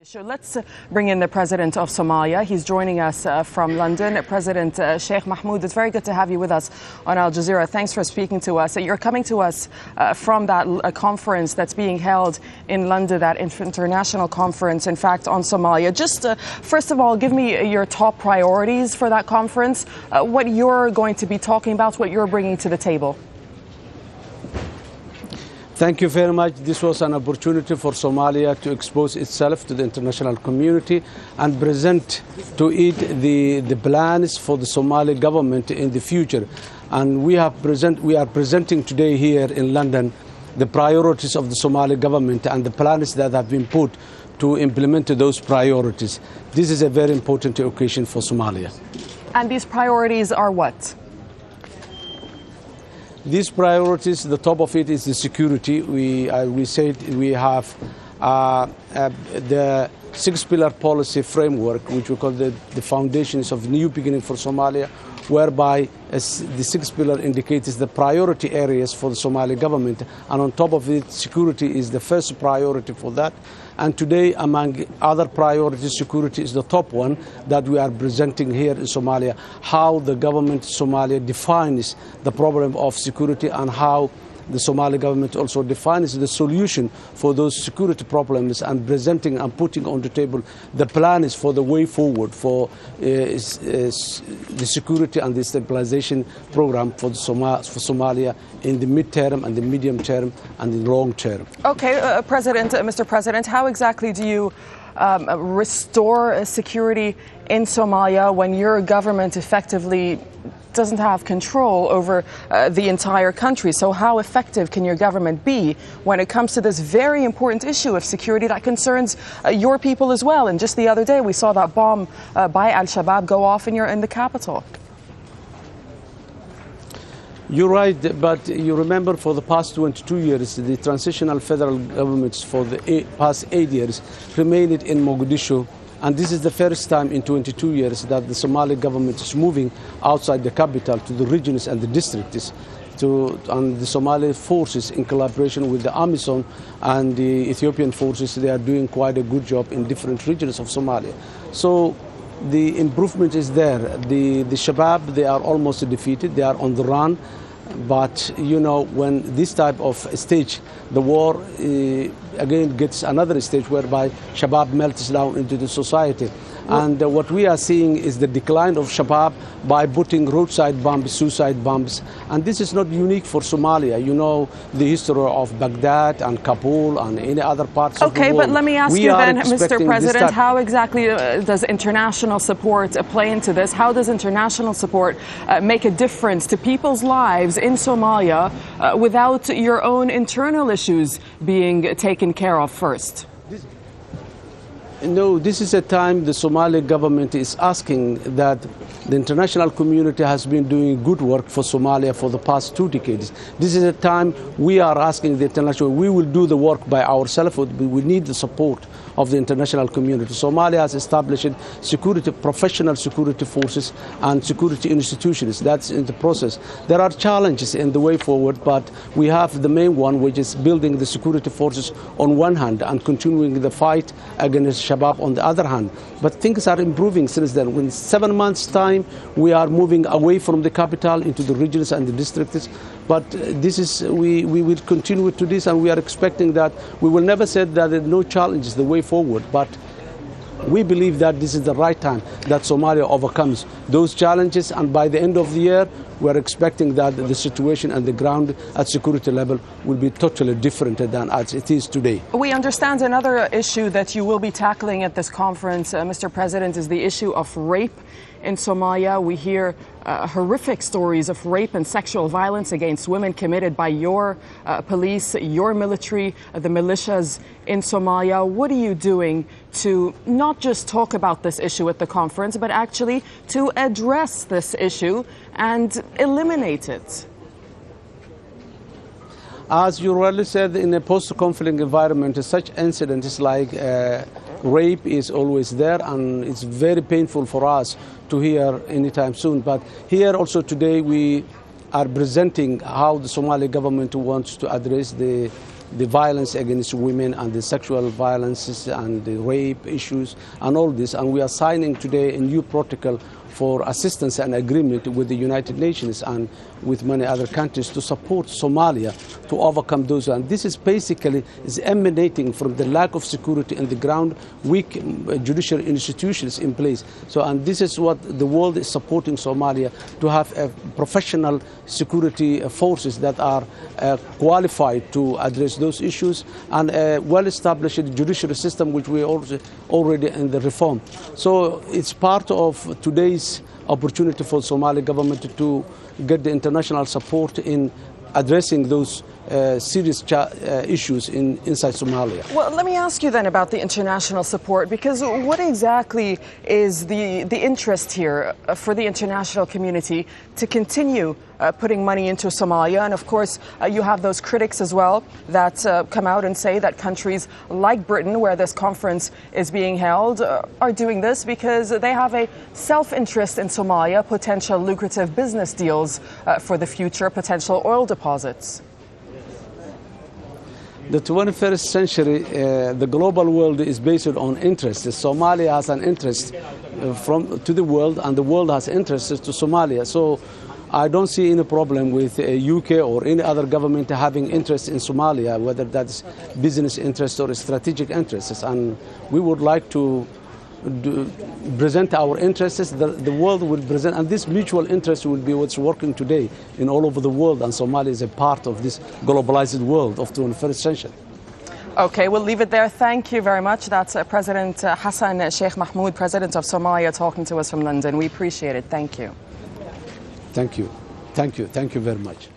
Sure. Let's bring in the President of Somalia. He's joining us from London. President Sheikh Mohamud, it's very good to have you with us on Al Jazeera. Thanks for speaking to us. You're coming to us from that conference that's being held in London, that international conference, in fact, on Somalia. Just first of all, give me your top priorities for that conference, what you're going to be talking about, what you're bringing to the table. Thank you very much. This was an opportunity for Somalia to expose itself to the international community and present to it the plans for the Somali government in the future. And we are presenting today here in London the priorities of the Somali government and the plans that have been put to implement those priorities. This is a very important occasion for Somalia. And these priorities are what? These priorities, the top of it is the security. We said we have the six-pillar policy framework, which we call the foundations of new beginning for Somalia, whereby the sixth pillar indicates the priority areas for the Somali government. And on top of it, security is the first priority for that. And today, among other priorities, security is the top one that we are presenting here in Somalia, how the government of Somalia defines the problem of security and how the Somali government also defines the solution for those security problems, and presenting and putting on the table the plans for the way forward for the security and the stabilization program for Somalia in the mid-term and the medium term and the long term. Okay, Mr. President, how exactly do you restore security in Somalia when your government effectively doesn't have control over the entire country? So how effective can your government be when it comes to this very important issue of security that concerns your people as well? And just the other day, we saw that bomb by Al-Shabaab go off in the capital. You're right, but you remember for the past 22 years, the transitional federal governments for the past 8 years remained in Mogadishu. And this is the first time in 22 years that the Somali government is moving outside the capital to the regions and the districts. And the Somali forces, in collaboration with the AMISOM and the Ethiopian forces, they are doing quite a good job in different regions of Somalia. So the improvement is there. The Shabab, they are almost defeated. They are on the run. But, you know, when this type of stage, the war again gets another stage whereby Shabab melts down into the society. And what we are seeing is the decline of Shabab by putting roadside bombs, suicide bombs. And this is not unique for Somalia. You know the history of Baghdad and Kabul and any other parts of the world. Okay, but let me ask you then, Mr. President, how exactly does international support play into this? How does international support make a difference to people's lives in Somalia without your own internal issues being taken care of first? No, this is a time the Somali government is asking that the international community has been doing good work for Somalia for the past 2 decades. This is a time we are asking the international, we will do the work by ourselves, but we need the support of the international community. Somalia has established security, professional security forces and security institutions. That's in the process. There are challenges in the way forward, but we have the main one, which is building the security forces on one hand and continuing the fight against Shabab on the other hand. But things are improving since then. In 7 months' time, we are moving away from the capital into the regions and the districts. But this is, we will continue to this, and we are expecting that we will never say that there are no challenges the way forward. But we believe that this is the right time that Somalia overcomes those challenges, and by the end of the year, we are expecting that the situation and the ground at security level will be totally different than as it is today. We understand another issue that you will be tackling at this conference, Mr. President, is the issue of rape in Somalia. We hear horrific stories of rape and sexual violence against women committed by your police, your military, the militias in Somalia. What are you doing to not just talk about this issue at the conference, but actually to address this issue and eliminate it? As you rightly said, in a post-conflict environment, such incidents like rape is always there, and it's very painful for us to hear anytime soon. But here also today we are presenting how the Somali government wants to address the the violence against women and the sexual violences and the rape issues and all this. And we are signing today a new protocol for assistance and agreement with the United Nations and with many other countries to support Somalia to overcome those. And this is basically emanating from the lack of security on the ground, weak judicial institutions in place. So, and this is what the world is supporting Somalia, to have professional security forces that are qualified to address those issues, and a well-established judicial system, which we are already in the reform. So it's part of today's opportunity for Somali government to get the international support in addressing those serious issues inside Somalia. Well, let me ask you then about the international support, because what exactly is the interest here for the international community to continue putting money into Somalia? And of course, you have those critics as well that come out and say that countries like Britain, where this conference is being held, are doing this because they have a self-interest in Somalia, potential lucrative business deals for the future, potential oil deposits. The 21st century, the global world is based on interests. Somalia has an interest to the world, and the world has interests to Somalia. So I don't see any problem with UK or any other government having interest in Somalia, whether that's business interests or strategic interests. And we would like to present our interests. The world will present, and this mutual interest will be what's working today in all over the world, and Somalia is a part of this globalized world of the 21st century. Okay, we'll leave it there. Thank you very much. That's President Hassan Sheikh Mohamud, President of Somalia, talking to us from London. We appreciate it. Thank you. Thank you. Thank you. Thank you very much.